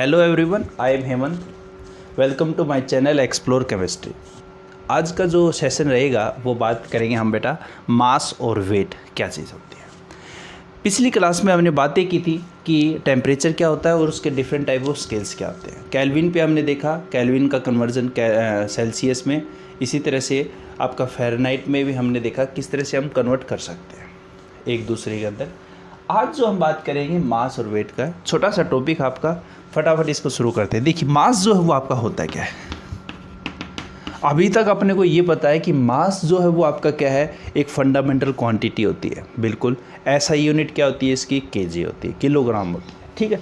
Hello everyone, I am Hemant. Welcome to my channel explore chemistry. आज का जो session रहेगा वो बात करेंगे हम बेटा मास और वेट क्या चीज़ होती है। पिछली क्लास में हमने बातें की थी कि टेम्परेचर क्या होता है और उसके डिफरेंट टाइप ऑफ स्केल्स क्या होते हैं। केल्विन पे हमने देखा, केल्विन का कन्वर्जन सेल्सियस में, इसी तरह से आपका फ़ारेनहाइट में भी हमने देखा किस तरह से हम कन्वर्ट कर सकते हैं एक दूसरे के अंदर। आज जो हम बात करेंगे मास और वेट का, छोटा सा टॉपिक आपका, फटाफट इसको शुरू करते हैं। देखिए मास जो है वो आपका होता क्या है। अभी तक अपने को ये पता है कि मास जो है वो आपका क्या है, एक फंडामेंटल क्वांटिटी होती है। बिल्कुल ऐसा यूनिट क्या होती है इसकी, केजी होती है, किलोग्राम होती है। ठीक है,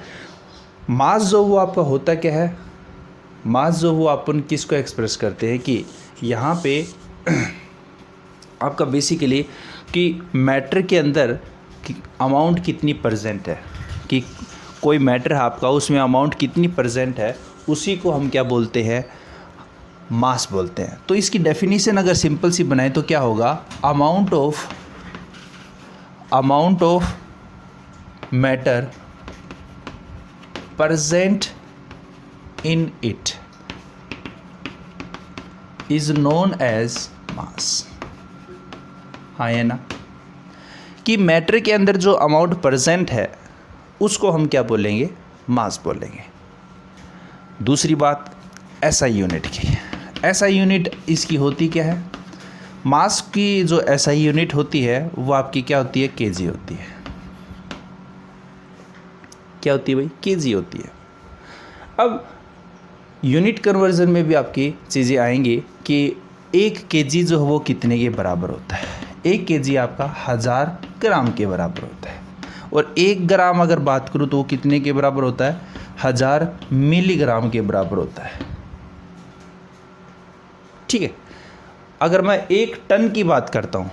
मास जो वो आपका होता क्या है, मास जो वो अपन किसको एक्सप्रेस करते हैं कि यहाँ पे आपका बेसिकली कि मैटर के अंदर अमाउंट कितनी प्रेजेंट है, कि कोई मैटर है आपका उसमें अमाउंट कितनी प्रेजेंट है, उसी को हम क्या बोलते हैं, मास बोलते हैं। तो इसकी डेफिनेशन अगर सिंपल सी बनाए तो क्या होगा, amount of matter present in it is known as mass. हाँ है ना, कि मैटर के अंदर जो अमाउंट प्रेजेंट है उसको हम क्या बोलेंगे, मास बोलेंगे। दूसरी बात एसआई यूनिट की, एसआई यूनिट इसकी होती क्या है, मास की जो एसआई यूनिट होती है वो आपकी क्या होती है, केजी होती है। क्या होती है भाई, केजी होती है। अब यूनिट कन्वर्जन में भी आपकी चीज़ें आएंगी कि एक केजी जो है वो कितने के बराबर होता है। एक केजी आपका 1000 ग्राम के बराबर होता है, और 1 ग्राम अगर बात करूँ तो वो कितने के बराबर होता है, 1000 मिलीग्राम के बराबर होता है। ठीक है, अगर मैं 1 टन की बात करता हूँ,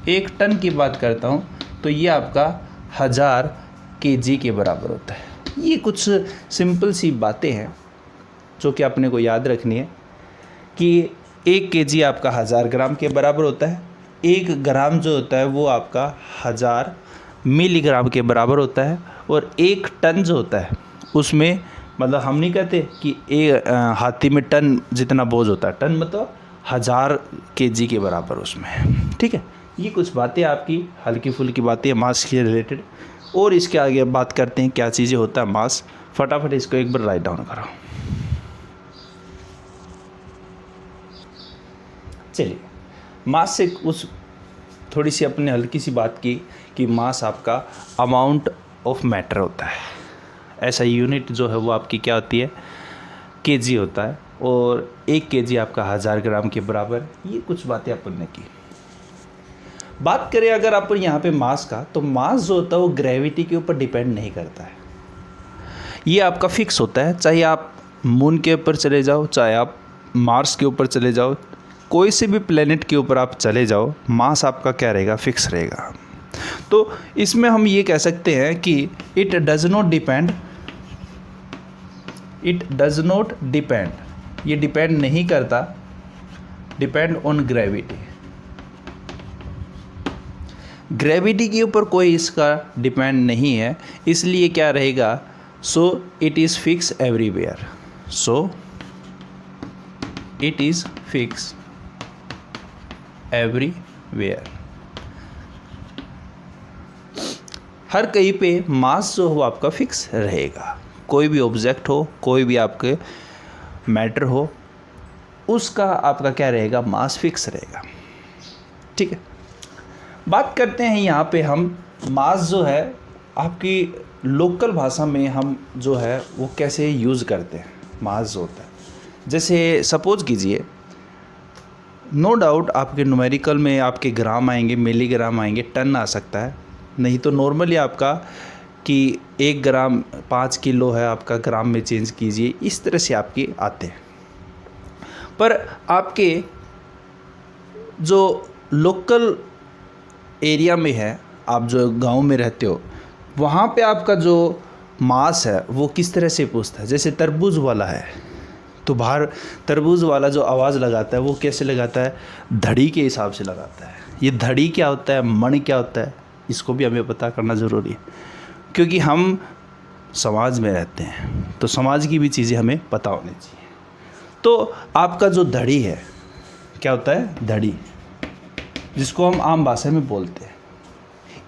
1 टन की बात करता हूँ तो ये आपका 1000 केजी के बराबर होता है। ये कुछ सिंपल सी बातें हैं जो कि अपने को याद रखनी है कि 1 केजी आपका 1000 ग्राम के बराबर होता है, 1 ग्राम जो होता है वो आपका 1000 मिलीग्राम के बराबर होता है, और 1 टन जो होता है उसमें मतलब हम नहीं कहते कि हाथी में टन जितना बोझ होता है, टन मतलब 1000 केजी के बराबर उसमें। ठीक है, ये कुछ बातें आपकी हल्की फुल्की बातें मास के रिलेटेड, और इसके आगे बात करते हैं क्या चीज़ें होता है मास। फटाफट इसको एक बार राइट डाउन करो। चलिए, मास से उस थोड़ी सी अपने हल्की सी बात की कि मास आपका अमाउंट ऑफ मैटर होता है। ऐसा यूनिट जो है वो आपकी क्या होती है, केजी होता है, और 1 केजी आपका 1000 ग्राम के बराबर। ये कुछ बातें अपन ने की। बात करें अगर अपन यहाँ पे मास का, तो मास जो होता है वो ग्रेविटी के ऊपर डिपेंड नहीं करता है। ये आपका फिक्स होता है, चाहे आप मून के ऊपर चले जाओ, चाहे आप मार्स के ऊपर चले जाओ, कोई से भी प्लेनेट के ऊपर आप चले जाओ, मास आपका क्या रहेगा, फिक्स रहेगा। तो इसमें हम ये कह सकते हैं कि इट डज नॉट डिपेंड, ये डिपेंड नहीं करता, डिपेंड ऑन ग्रेविटी। ग्रेविटी के ऊपर कोई इसका डिपेंड नहीं है, इसलिए क्या रहेगा, so it is fix everywhere, so it is fix everywhere. हर कहीं पे मास जो हो आपका फिक्स रहेगा। कोई भी ऑब्जेक्ट हो, कोई भी आपके मैटर हो, उसका आपका क्या रहेगा, मास फिक्स रहेगा। ठीक है, बात करते हैं यहाँ पे हम मास जो है आपकी लोकल भाषा में हम जो है वो कैसे यूज़ करते हैं। मास जो होता है, जैसे सपोज कीजिए, नो डाउट आपके न्यूमेरिकल में आपके ग्राम आएंगे, मिलीग्राम आएंगे, टन आ सकता है, नहीं तो नॉर्मली आपका कि 1 ग्राम 5 किलो है आपका, ग्राम में चेंज कीजिए, इस तरह से आपके आते हैं। पर आपके जो लोकल एरिया में है, आप जो गांव में रहते हो, वहाँ पे आपका जो मास है वो किस तरह से पूछता है। जैसे तरबूज वाला है तो बाहर तरबूज वाला जो आवाज़ लगाता है वो कैसे लगाता है, धड़ी के हिसाब से लगाता है। ये धड़ी क्या होता है, मण क्या होता है, इसको भी हमें पता करना ज़रूरी है, क्योंकि हम समाज में रहते हैं, तो समाज की भी चीज़ें हमें पता होनी चाहिए। तो आपका जो धड़ी है, क्या होता है? धड़ी, जिसको हम आम भाषा में बोलते हैं।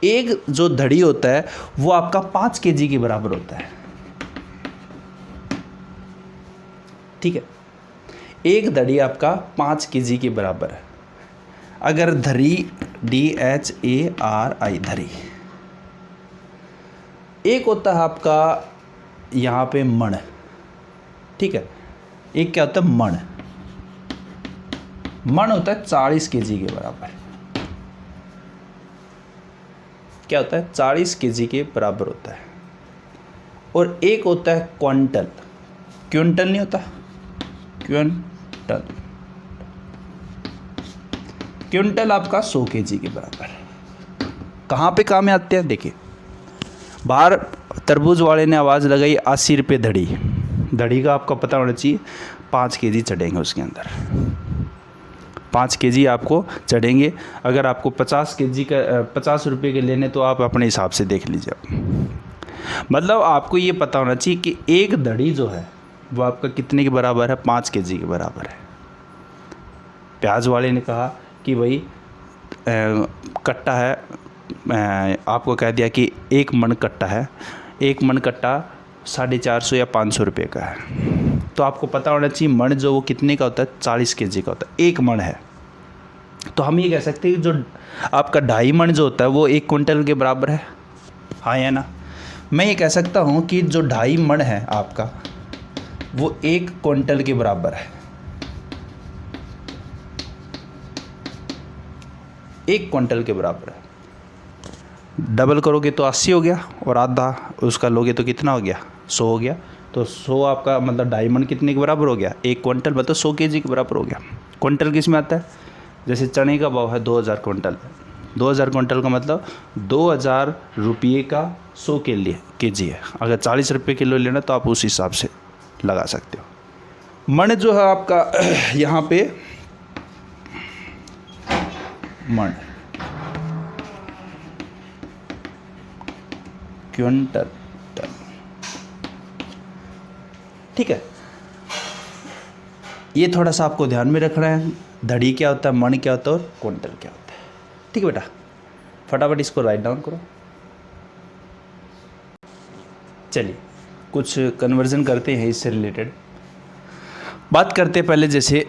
एक जो धड़ी होता है वो आपका 5 kg के बराबर होता है, ठीक है। एक धड़ी आपका 5 kg के बराबर है। अगर धरी, DHARI, धरी, एक होता है आपका यहाँ पे मण, ठीक है। एक क्या होता है? मण। मण होता है 40 kg के बराबर। क्या होता है? 40 kg के बराबर होता है। और एक होता है क्विंटल। क्विंटल नहीं होता? क्विंटल। क्विंटल आपका 100 kg के बराबर। कहाँ पे काम में आते हैं? देखिए, बाहर तरबूज वाले ने आवाज़ लगाई 80 रुपये धड़ी। धड़ी का आपका पता होना चाहिए, 5 kg चढ़ेंगे उसके अंदर। 5 kg आपको चढ़ेंगे। अगर आपको 50 kg का 50 रुपये के लेने, तो आप अपने हिसाब से देख लीजिए। मतलब आपको ये पता होना चाहिए कि एक धड़ी जो है वो आपका कितने के बराबर है? 5 kg के बराबर है। प्याज वाले ने कहा कि भाई कट्टा है, आपको कह दिया कि 1 मन कट्टा है। 1 मन कट्टा 450 या 500 रुपये का है। तो आपको पता होना चाहिए मण जो वो कितने का होता है? 40 kg का होता है। 1 मण है, तो हम ये कह सकते हैं कि जो आपका 2.5 मण जो होता है वो 1 क्विंटल के बराबर है, हाँ या ना? मैं ये कह सकता हूँ कि जो 2.5 मण है आपका वो 1 क्विंटल के बराबर है। 1 क्विंटल के बराबर है। डबल करोगे तो 80 हो गया, और आधा उसका लोगे तो कितना हो गया? 100 हो गया। तो 100 आपका मतलब 2.5 मण कितने के बराबर हो गया? 1 क्विंटल, मतलब 100 kg के बराबर हो गया। क्विंटल किस में आता है? जैसे चने का भाव है 2000 क्विंटल। 2000 क्विंटल का मतलब 2000 रुपये का 100 के लिए kg है। अगर 40 रुपये किलो लेना तो आप उस हिसाब से लगा सकते हो। मण जो है आपका यहाँ पे मण, क्विंटल, ठीक है। ये थोड़ा सा आपको ध्यान में रखना है। धड़ी क्या होता है, मण क्या होता है और क्विंटल क्या होता है, ठीक है बेटा। फटाफट इसको राइट डाउन करो। चलिए कुछ कन्वर्जन करते हैं इससे रिलेटेड। बात करते हैं पहले, जैसे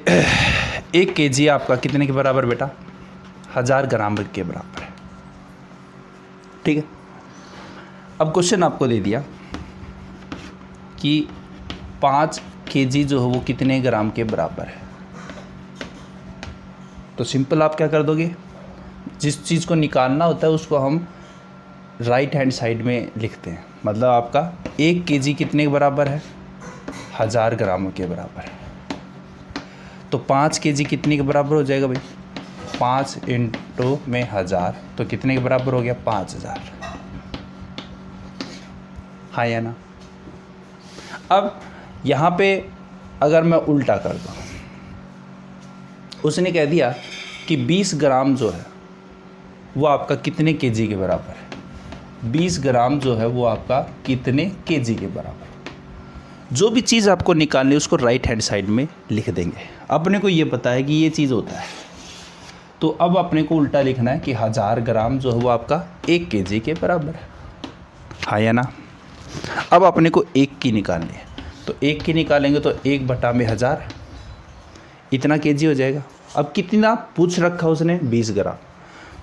1 kg आपका कितने के बराबर बेटा? 1000 ग्राम के बराबर है, ठीक है। अब क्वेश्चन आपको दे दिया कि 5 kg जो है वो कितने ग्राम के बराबर है। तो सिंपल आप क्या कर दोगे, जिस चीज़ को निकालना होता है उसको हम राइट हैंड साइड में लिखते हैं। मतलब आपका 1 kg कितने के बराबर है? 1000 ग्राम के बराबर है। तो 5 kg कितने के बराबर हो जाएगा भाई? 5 इंटू में 1000, तो कितने के बराबर हो गया? 5000, हाँ या ना? अब यहाँ पे अगर मैं उल्टा कर दूँ, उसने कह दिया कि 20 ग्राम जो है वो आपका कितने kg के बराबर है? 20 ग्राम जो है वो आपका कितने kg के बराबर? जो भी चीज़ आपको निकालनी है उसको राइट हैंड साइड में लिख देंगे। अपने को ये पता है कि ये चीज़ होता है, तो अब अपने को उल्टा लिखना है कि 1000 ग्राम जो है वो आपका 1 kg के बराबर है, हाँ या ना? अब अपने को 1 की निकालनी है, तो 1 की निकालेंगे तो 1/1000 इतना kg हो जाएगा। अब कितना पूछ रखा उसने? 20 ग्राम।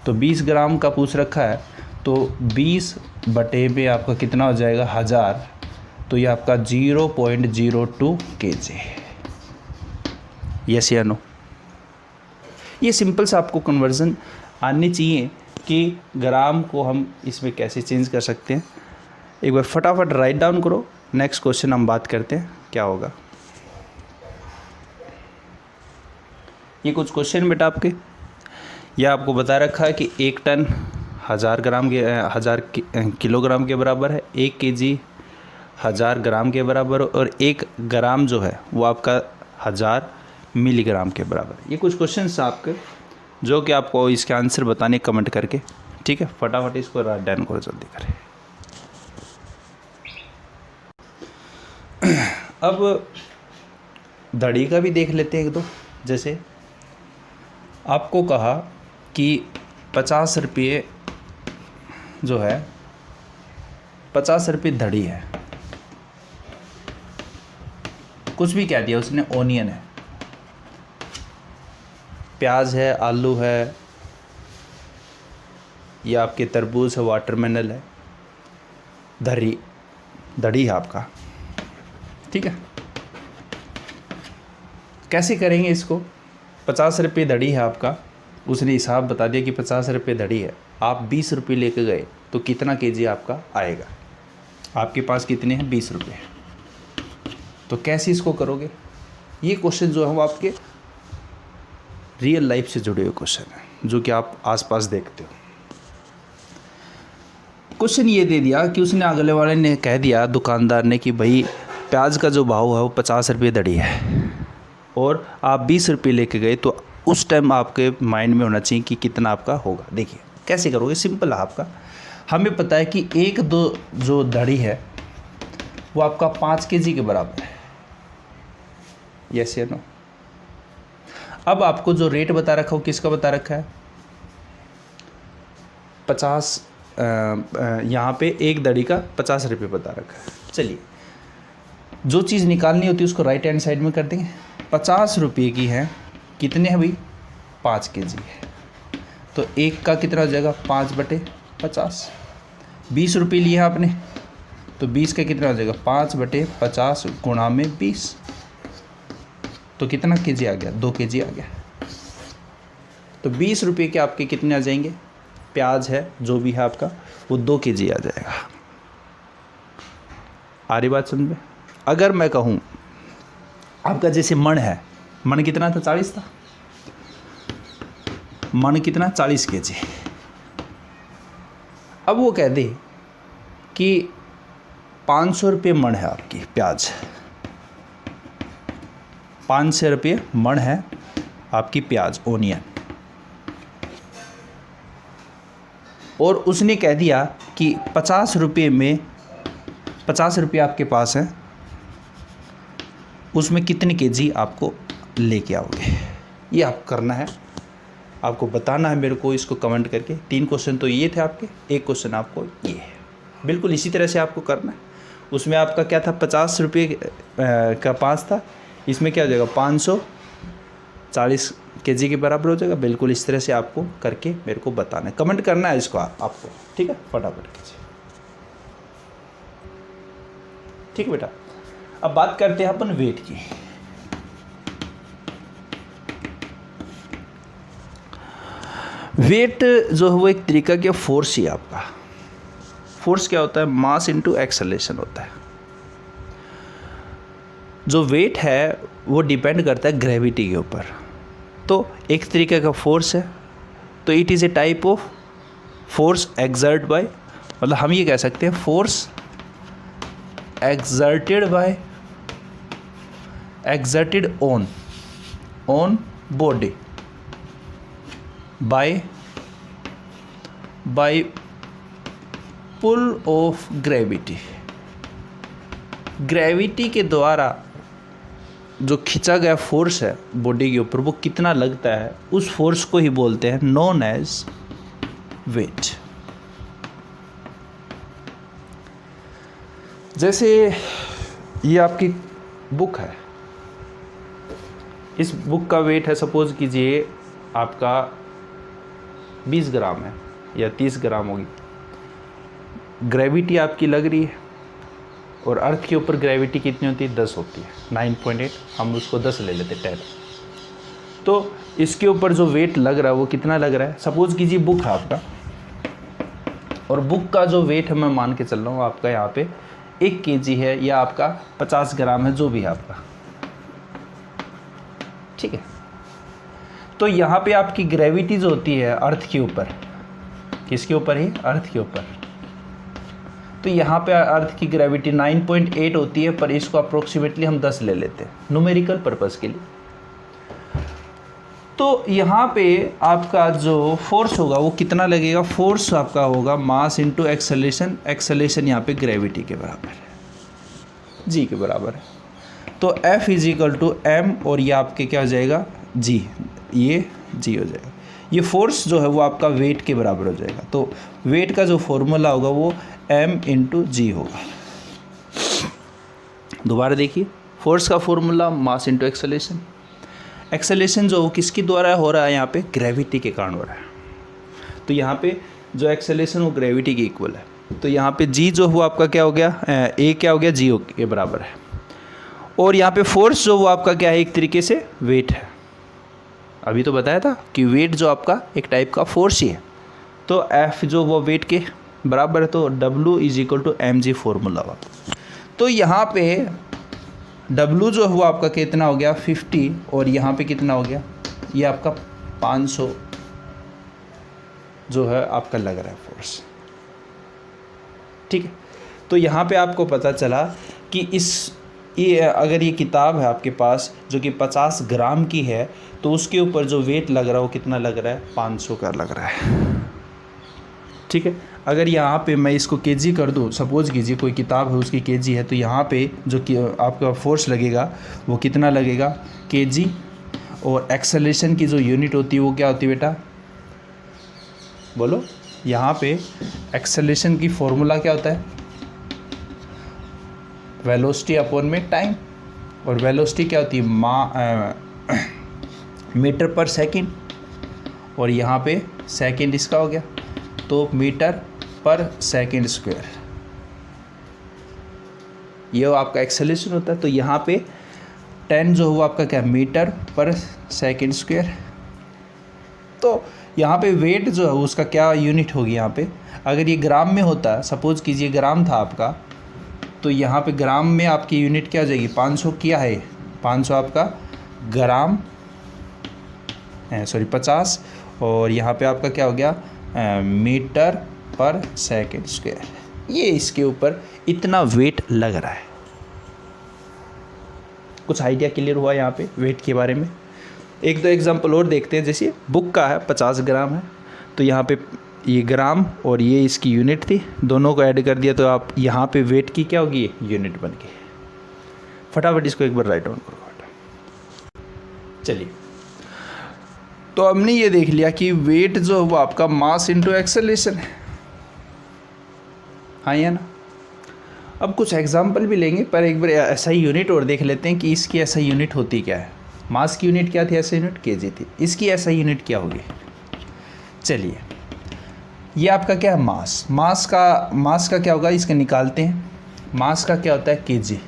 तो 20 ग्राम का पूछ रखा है, तो 20 बटे में आपका कितना हो जाएगा? 1000, तो ये आपका 0.02 kg। यस या नो? ये सिंपल सा आपको कन्वर्जन आनी चाहिए कि ग्राम को हम इसमें कैसे चेंज कर सकते हैं। एक बार फटाफट राइट डाउन करो। नेक्स्ट क्वेश्चन हम बात करते हैं क्या होगा। ये कुछ क्वेश्चन बेटा आपके, यह आपको बता रखा है कि 1 टन 1000 ग्राम के 1000 किलोग्राम के बराबर है, 1 kg 1000 ग्राम के बराबर, और 1 ग्राम जो है वो आपका 1000 मिलीग्राम के बराबर। ये कुछ क्वेश्चन आपके जो कि आपको इसके आंसर बताने कमेंट करके, ठीक है। फटाफट इसको राइट डाउन करो जल्दी करें। अब धड़ी का भी देख लेते हैं एक दो। जैसे आपको कहा कि 50 रुपये जो है, 50 रुपये धड़ी है, कुछ भी कह दिया उसने, ओनियन है, प्याज है, आलू है, या आपके तरबूज है, वाटरमेलन है, धड़ी है आपका। ठीक है, कैसे करेंगे इसको? 50 रुपये धड़ी है आपका, उसने हिसाब बता दिया कि 50 रुपये धड़ी है, आप 20 रुपये लेके गए तो कितना केजी आपका आएगा? आपके पास कितने हैं? 20 रुपये। तो कैसे इसको करोगे? ये क्वेश्चन जो है वो आपके रियल लाइफ से जुड़े हुए क्वेश्चन हैं, जो कि आप आसपास देखते हो। क्वेश्चन ये दे दिया कि उसने, अगले वाले ने कह दिया, दुकानदार ने, कि भाई प्याज का जो भाव है वो 50 रुपये धड़ी है और आप 20 रुपये लेके गए, तो उस टाइम आपके माइंड में होना चाहिए कि कितना आपका होगा। देखिए कैसे करोगे, सिंपल है आपका। हमें पता है कि एक दो जो धड़ी है वो आपका 5 केजी के बराबर है, यस या नो? अब आपको जो रेट बता रखा हो, किसका बता रखा है? 50, यहाँ पे एक धड़ी का 50 रुपये बता रखा है। चलिए, जो चीज़ निकालनी होती है उसको राइट हैंड साइड में कर देंगे। 50 रुपये की है, कितने हैं भाई? 5 केजी है, तो एक का कितना हो जाएगा? 5/50। 20 रुपये लिए आपने, तो 20 का कितना हो जाएगा? 5/50 गुणा में 20, तो कितना केजी आ गया? 2 केजी आ गया। तो 20 रुपये के आपके कितने आ जाएंगे? प्याज है जो भी है आपका, वो 2 केजी आ जाएगा। आ रही बात समझ में? अगर मैं कहूँ आपका जैसे मन है, मन कितना था? 40 था। मन कितना? 40 केजी। अब वो कह दे कि 500 रुपये मन है आपकी प्याज, 500 रुपये मन है आपकी प्याज, ओनियन, और उसने कह दिया कि 50 रुपये में, 50 रुपये आपके पास है, उसमें कितने केजी आपको लेके आओगे? ये आप करना है, आपको बताना है मेरे को, इसको कमेंट करके। 3 क्वेश्चन तो ये थे आपके, एक क्वेश्चन आपको ये है। बिल्कुल इसी तरह से आपको करना है। उसमें आपका क्या था? 50 रुपये का 5 था, इसमें क्या हो जाएगा? 540 केजी के बराबर हो जाएगा। बिल्कुल इस तरह से आपको करके मेरे को बताना है, कमेंट करना है इसको आपको। ठीक है, फटाफट कीजिए। ठीक है बेटा, अब बात करते हैं अपन वेट की। वेट जो है वो एक तरीका क्या? फोर्स ही आपका। फोर्स क्या होता है? मास इनटू एक्सेलरेशन होता है। जो वेट है वो डिपेंड करता है ग्रेविटी के ऊपर, तो एक तरीके का फोर्स है, तो it is a type of force exert by, मतलब हम ये कह सकते हैं force exerted by, exerted on body by pull of gravity. Gravity के द्वारा जो खींचा गया फोर्स है बॉडी के ऊपर, वो कितना लगता है, उस फोर्स को ही बोलते हैं नोन एज वेट। जैसे ये आपकी बुक है, इस बुक का वेट है, सपोज कीजिए आपका 20 ग्राम है या 30 ग्राम होगी। ग्रेविटी आपकी लग रही है, और अर्थ के ऊपर ग्रेविटी कितनी होती है? 10 होती है, 9.8, हम उसको 10 ले लेते, 10। तो इसके ऊपर जो वेट लग रहा है वो कितना लग रहा है? सपोज कीजिए बुक है आपका, और बुक का जो वेट है मैं मान के चल रहा हूँ आपका यहाँ पे 1 केजी है, या आपका 50 ग्राम है, जो भी है आपका। ठीक है, तो यहाँ पे आपकी ग्रेविटी जो होती है अर्थ के ऊपर, किसके ऊपर ही? अर्थ के ऊपर। तो यहाँ पे अर्थ की ग्रेविटी 9.8 होती है, पर इसको अप्रोक्सीमेटली हम 10 ले लेते हैं न्यूमेरिकल पर्पस के लिए। तो यहाँ पे आपका जो फोर्स होगा वो कितना लगेगा? फोर्स आपका होगा मास इनटू एक्सेलरेशन। एक्सेलरेशन यहाँ पे ग्रेविटी के बराबर है, जी के बराबर है। तो F is equal to M और ये आपके क्या हो जाएगा G, ये G हो जाएगा। ये फोर्स जो है वो आपका वेट के बराबर हो जाएगा। तो वेट का जो फॉर्मूला होगा वो M इंटू G होगा। दोबारा देखिए, फोर्स का formula mass into acceleration. Acceleration जो किसके द्वारा हो रहा है, यहाँ पे ग्रेविटी के कारण हो रहा है। तो यहाँ पे जो एक्सेलरेशन वो ग्रेविटी के इक्वल है। तो यहाँ पे G जो वो आपका क्या हो गया, A क्या हो गया, G के बराबर है। और यहाँ पे फोर्स जो वो आपका क्या है, एक तरीके से वेट है। अभी तो बताया था कि वेट जो आपका एक टाइप का फोर्स ही है। तो F जो वो वेट के बराबर है, तो W is equal to mg formula हुआ। तो यहाँ पे W जो हुआ आपका कितना हो गया 50 और यहाँ पे कितना हो गया, ये आपका 500 जो है आपका लग रहा है फोर्स। ठीक है, तो यहाँ पे आपको पता चला कि ये अगर ये किताब है आपके पास जो कि 50 ग्राम की है, तो उसके ऊपर जो वेट लग रहा है वो कितना लग रहा है, 500 का लग रहा है। ठीक है, अगर यहाँ पे मैं इसको केजी कर दूँ, सपोज कीजिए कोई किताब है उसकी केजी है, तो यहाँ पे जो कि आपका फोर्स लगेगा वो कितना लगेगा, केजी। और एक्सेलरेशन की जो यूनिट होती है वो क्या होती है बेटा, बोलो। यहाँ पे एक्सेलरेशन की फॉर्मूला क्या होता है, वेलोसिटी अपॉन में टाइम। और वेलोसिटी क्या होती है, मीटर पर सेकंड। और यहाँ पे सेकंड इसका हो गया, तो मीटर पर सेकंड स्क्वायर, ये आपका एक्सेलरेशन होता है। तो यहाँ पे 10 जो हुआ आपका क्या, मीटर पर सेकंड स्क्वायर। तो यहाँ पे वेट जो है उसका क्या यूनिट होगी, यहाँ पे अगर ये ग्राम में होता, सपोज कीजिए ग्राम था आपका, तो यहाँ पे ग्राम में आपकी यूनिट क्या हो जाएगी, 500 क्या है, 500 आपका ग्राम, सॉरी 50। और यहाँ पे आपका क्या हो गया, मीटर पर सेकंड स्क्वायर। ये इसके ऊपर इतना वेट लग रहा है। कुछ आइडिया क्लियर हुआ यहाँ पे वेट के बारे में। एक दो एग्जांपल और देखते हैं। जैसे बुक का है 50 ग्राम है, तो यहाँ पे ये ग्राम और ये इसकी यूनिट थी, दोनों को ऐड कर दिया तो आप यहाँ पे वेट की क्या होगी, यूनिट बन गई। फटाफट इसको एक बार राइट डाउन करो। चलिए, तो हमने ये देख लिया कि वेट जो है वो आपका मास इंटू एक्सेलरेशन है, हाँ या ना। अब कुछ एग्जांपल भी लेंगे, पर एक बार ऐसा ही यूनिट और देख लेते हैं कि इसकी ऐसा यूनिट होती क्या है। मास की यूनिट क्या थी, ऐसा यूनिट केजी थी, इसकी ऐसा यूनिट क्या होगी। चलिए, ये आपका क्या है, मास का क्या होगा, इसका निकालते हैं। मास का क्या होता है, केजी।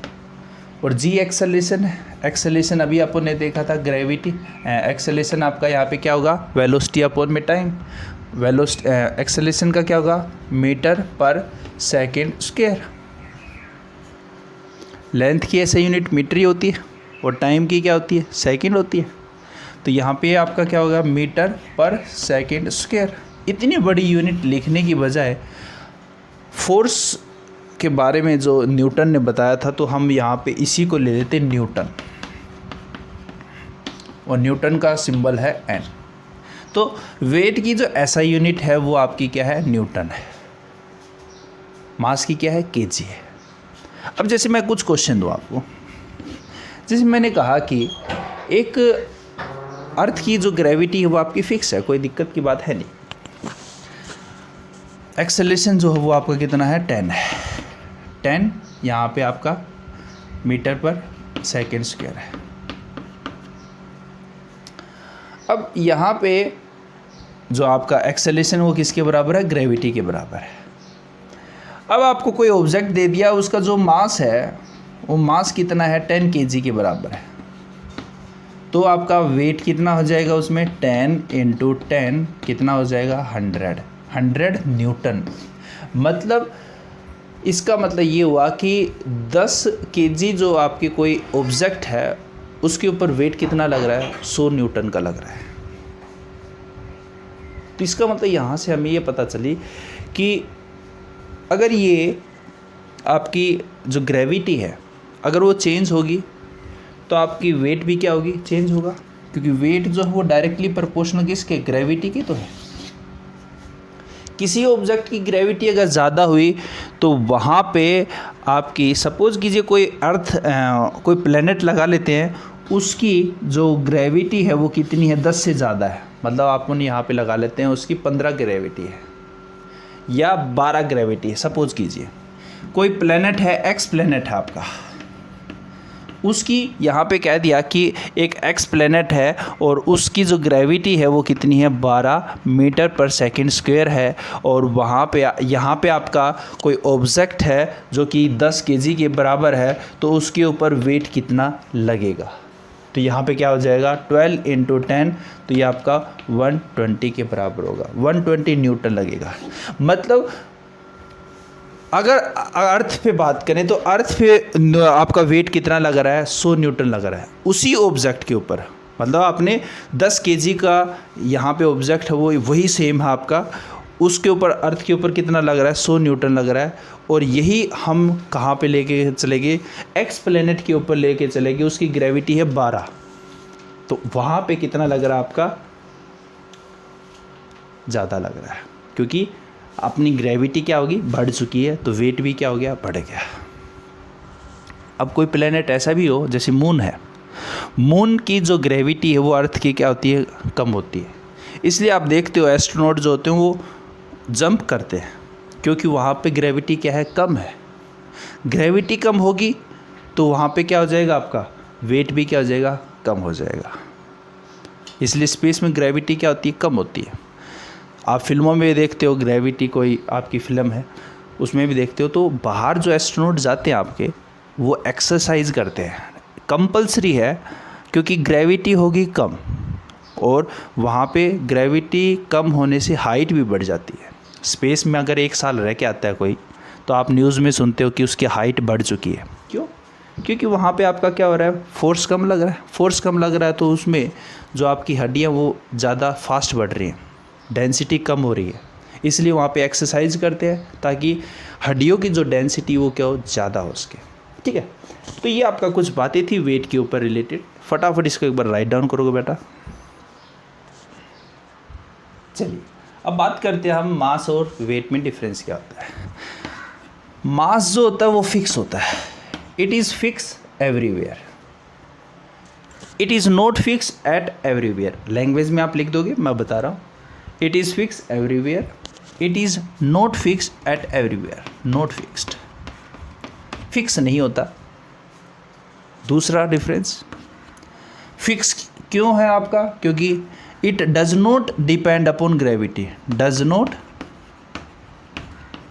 और जी एक्सेलरेशन है। एक्सेलरेशन अभी अपन ने देखा था ग्रेविटी। एक्सेलरेशन आपका यहाँ पे क्या होगा, वेलोसिटी अपॉन में टाइम। एक्सेलरेशन का क्या होगा, मीटर पर सेकंड स्क्वायर। लेंथ की ऐसे यूनिट मीटर ही होती है और टाइम की क्या होती है, सेकंड होती है। तो यहाँ पे आपका क्या होगा, मीटर पर सेकंड स्क्वायर। इतनी बड़ी यूनिट लिखने की बजाय फोर्स के बारे में जो न्यूटन ने बताया था, तो हम यहाँ पे इसी को ले लेते हैं न्यूटन, और न्यूटन का सिंबल है एन। तो वेट की जो ऐसा यूनिट है वो आपकी क्या है, न्यूटन है। मास की क्या है, केजी है। अब जैसे मैं कुछ क्वेश्चन दूँ आपको, जैसे मैंने कहा कि एक अर्थ की जो ग्रेविटी है वो आपकी फिक्स है, कोई दिक्कत की बात है नहीं। एक्सेलरेशन जो है वो आपका कितना है, 10 है। 10 यहाँ पे आपका मीटर पर सेकंड स्क्वायर है। अब यहाँ पे जो आपका एक्सेलरेशन वो किसके बराबर है, ग्रेविटी के बराबर है। अब आपको कोई ऑब्जेक्ट दे दिया, उसका जो मास है वो मास कितना है, 10 kg के बराबर है। तो आपका वेट कितना हो जाएगा उसमें, 10 × 10 कितना हो जाएगा, 100 न्यूटन। मतलब इसका मतलब ये हुआ कि 10 kg जो आपकी कोई ऑब्जेक्ट है उसके ऊपर वेट कितना लग रहा है, 100 न्यूटन का लग रहा है। तो इसका मतलब यहाँ से हमें ये पता चली कि अगर ये आपकी जो ग्रेविटी है अगर वो चेंज होगी तो आपकी वेट भी क्या होगी, चेंज होगा। क्योंकि वेट जो है वो डायरेक्टली प्रोपोर्शनल किसके, ग्रेविटी की तो है। किसी ऑब्जेक्ट की ग्रेविटी अगर ज़्यादा हुई तो वहाँ पे आपकी, सपोज़ कीजिए कोई कोई प्लेनेट लगा लेते हैं, उसकी जो ग्रेविटी है वो कितनी है, 10 से ज़्यादा है, मतलब अपन यहाँ पे लगा लेते हैं उसकी 15 ग्रेविटी है या 12 ग्रेविटी है। सपोज़ कीजिए कोई प्लेनेट है, एक्स प्लेनेट है आपका, उसकी यहाँ पे कह दिया कि एक एक्स प्लेनेट है और उसकी जो ग्रेविटी है वो कितनी है, 12 मीटर पर सेकंड स्क्वायर है, और वहाँ पे यहाँ पे आपका कोई ऑब्जेक्ट है जो कि 10 केजी के बराबर है, तो उसके ऊपर वेट कितना लगेगा। तो यहाँ पे क्या हो जाएगा, 12 × 10, तो ये आपका 120 के बराबर होगा, 120 न्यूटन लगेगा। मतलब अगर अर्थ पे बात करें तो अर्थ पे आपका वेट कितना लग रहा है, 100 न्यूटन लग रहा है उसी ऑब्जेक्ट के ऊपर। मतलब आपने 10 केजी का यहाँ पे ऑब्जेक्ट है वो वही सेम है आपका, उसके ऊपर अर्थ के ऊपर कितना लग रहा है, 100 न्यूटन लग रहा है। और यही हम कहाँ पे लेके चलेंगे, एक्स प्लेनेट के ऊपर लेके चलेंगे, उसकी ग्रेविटी है 12, तो वहाँ पे कितना लग रहा है आपका, ज़्यादा लग रहा है, क्योंकि अपनी ग्रेविटी क्या होगी, बढ़ चुकी है, तो वेट भी क्या हो गया, बढ़ गया। अब कोई प्लेनेट ऐसा भी हो जैसे मून है, मून की जो ग्रेविटी है वो अर्थ की क्या होती है, कम होती है, इसलिए आप देखते हो एस्ट्रोनॉट जो होते हैं वो जंप करते हैं, क्योंकि वहाँ पे ग्रेविटी क्या है, कम है। ग्रेविटी कम होगी तो वहाँ पे क्या हो जाएगा, आपका वेट भी क्या हो जाएगा, कम हो जाएगा। इसलिए स्पेस में ग्रेविटी क्या होती है, कम होती है। आप फिल्मों में देखते हो ग्रेविटी, कोई आपकी फ़िल्म है उसमें भी देखते हो, तो बाहर जो एस्ट्रोनॉट जाते हैं आपके, वो एक्सरसाइज करते हैं, कंपलसरी है, क्योंकि ग्रेविटी होगी कम, और वहाँ पे ग्रेविटी कम होने से हाइट भी बढ़ जाती है। स्पेस में अगर 1 साल रह के आता है कोई, तो आप न्यूज़ में सुनते हो कि उसकी हाइट बढ़ चुकी है। क्यों? क्योंकि वहाँ पे आपका क्या हो रहा है, फोर्स कम लग रहा है। फोर्स कम लग रहा है तो उसमें जो आपकी हड्डियाँ वो ज़्यादा फास्ट बढ़ रही हैं, डेंसिटी कम हो रही है, इसलिए वहाँ पे एक्सरसाइज करते हैं ताकि हड्डियों की जो डेंसिटी वो क्या हो, ज़्यादा हो सके। ठीक है, तो ये आपका कुछ बातें थी वेट के ऊपर रिलेटेड। फटाफट इसको एक बार राइट डाउन करोगे बेटा। चलिए अब बात करते हैं हम मास और वेट में डिफरेंस क्या होता है। मास जो होता है वो फिक्स होता है, it is fix everywhere, it is not fix eight everywhere. Language में आप लिख दोगे, मैं बता रहा हूँ, it is fix everywhere, it is not fix eight everywhere. Not fixed, fix नहीं होता। दूसरा डिफरेंस, फिक्स क्यों है आपका, क्योंकि it does not depend upon gravity, does not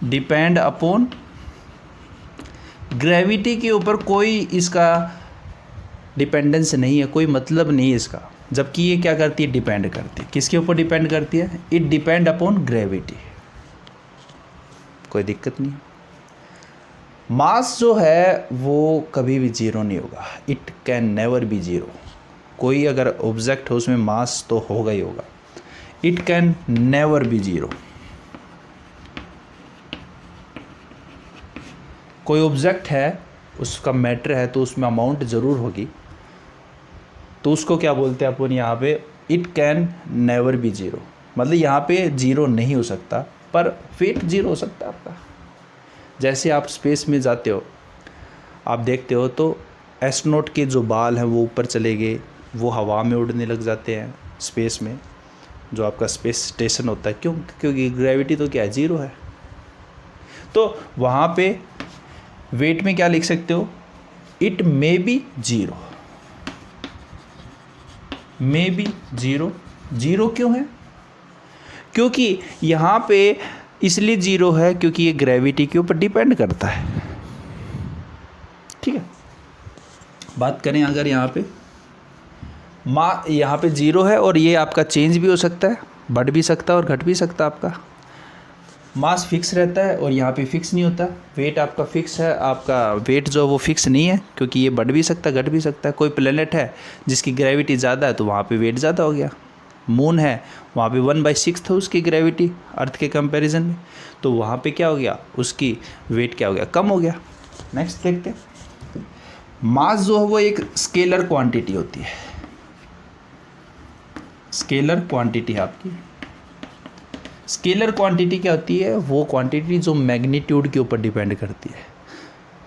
depend upon gravity के ऊपर कोई इसका डिपेंडेंस नहीं है, कोई मतलब नहीं है इसका। जबकि ये क्या करती है, डिपेंड करती है। किसके ऊपर डिपेंड करती है, इट डिपेंड अपॉन ग्रेविटी। कोई दिक्कत नहीं। मास जो है वो कभी भी जीरो नहीं होगा, it can never be zero. कोई अगर ऑब्जेक्ट हो उसमें मास तो होगा ही होगा, it can never be zero. कोई ऑब्जेक्ट है, उसका मैटर है, तो उसमें अमाउंट ज़रूर होगी, तो उसको क्या बोलते हैं अपन यहाँ पे, it can never be zero. मतलब यहाँ पे जीरो नहीं हो सकता, पर वेट जीरो हो सकता है आपका। जैसे आप स्पेस में जाते हो, आप देखते हो तो एस्ट्रोनॉट के जो बाल हैं वो ऊपर चले गए, वो हवा में उड़ने लग जाते हैं स्पेस में, जो आपका स्पेस स्टेशन होता है। क्यों? क्योंकि ग्रेविटी तो क्या है, जीरो है। तो वहाँ पे वेट में क्या लिख सकते हो, it may be zero, may be zero. Zero क्यों है, क्योंकि यहाँ पे इसलिए जीरो है क्योंकि ये ग्रेविटी के ऊपर डिपेंड करता है। ठीक है, बात करें अगर यहाँ पे यहाँ पे जीरो है, और ये आपका चेंज भी हो सकता है, बढ़ भी सकता है और घट भी सकता है। आपका मास फिक्स रहता है और यहाँ पे फिक्स नहीं होता। वेट आपका फिक्स है, आपका वेट जो वो फिक्स नहीं है, क्योंकि ये बढ़ भी सकता है, घट भी सकता है। कोई प्लेनेट है जिसकी ग्रेविटी ज़्यादा है तो वहाँ पे वेट ज़्यादा हो गया। मून है, वहाँ पे 1/6 है उसकी ग्रेविटी अर्थ के कंपैरिजन में, तो वहाँ पे क्या हो गया, उसकी वेट क्या हो गया, कम हो गया। नेक्स्ट देखते हैं। मास जो है वो एक स्केलर क्वांटिटी होती है, स्केलर क्वांटिटी है आपकी। स्केलर क्वांटिटी क्या होती है? वो क्वांटिटी जो मैग्नीट्यूड के ऊपर डिपेंड करती है,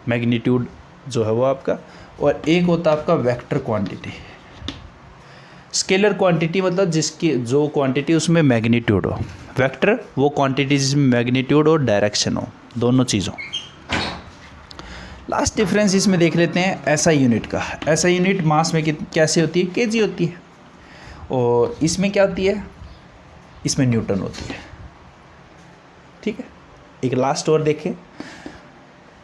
मैग्नीट्यूड जो है वो आपका, और एक होता है आपका वेक्टर क्वांटिटी। स्केलर क्वांटिटी मतलब जिसकी जो क्वांटिटी उसमें मैग्नीट्यूड हो, वेक्टर वो क्वांटिटी जिसमें मैग्नीट्यूड और डायरेक्शन हो, दोनों चीज़ों। लास्ट डिफरेंस इसमें देख लेते हैं एसआई यूनिट का। एसआई यूनिट मास में कैसे होती है? केजी होती है, और इसमें क्या होती है? इसमें न्यूटन होती है। ठीक है, एक लास्ट और देखें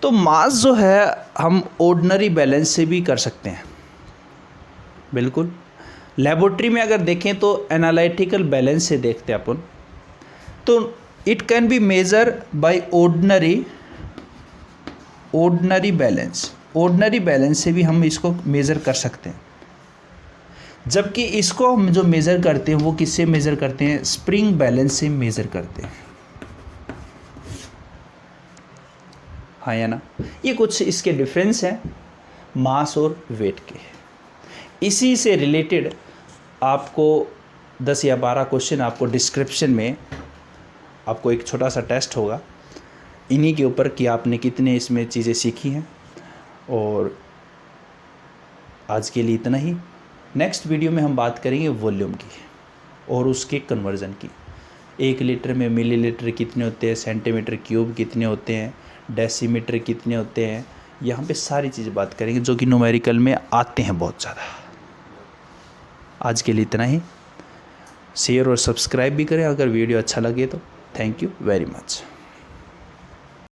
तो मास जो है हम ऑर्डिनरी बैलेंस से भी कर सकते हैं, बिल्कुल। लेबोरेटरी में अगर देखें तो एनालिटिकल बैलेंस से देखते हैं अपन, तो it can be measure by ordinary balance. Ordinary balance से भी हम इसको मेज़र कर सकते हैं, जबकि इसको हम जो मेज़र करते हैं वो किससे मेज़र करते हैं? स्प्रिंग बैलेंस से मेज़र करते हैं। हाँ या ना? ये कुछ इसके डिफरेंस हैं मास और वेट के। इसी से रिलेटेड आपको 10 या 12 क्वेश्चन आपको डिस्क्रिप्शन में आपको एक छोटा सा टेस्ट होगा इन्हीं के ऊपर कि आपने कितने इसमें चीज़ें सीखी हैं। और आज के लिए इतना ही। नेक्स्ट वीडियो में हम बात करेंगे वॉल्यूम की और उसके कन्वर्जन की। 1 लीटर में मिलीलीटर कितने होते हैं, सेंटीमीटर क्यूब कितने होते हैं, डेसीमीटर कितने होते हैं, यहाँ पे सारी चीज़ें बात करेंगे जो कि न्यूमेरिकल में आते हैं बहुत ज़्यादा। आज के लिए इतना ही। शेयर और सब्सक्राइब भी करें अगर वीडियो अच्छा लगे तो। Thank you very much.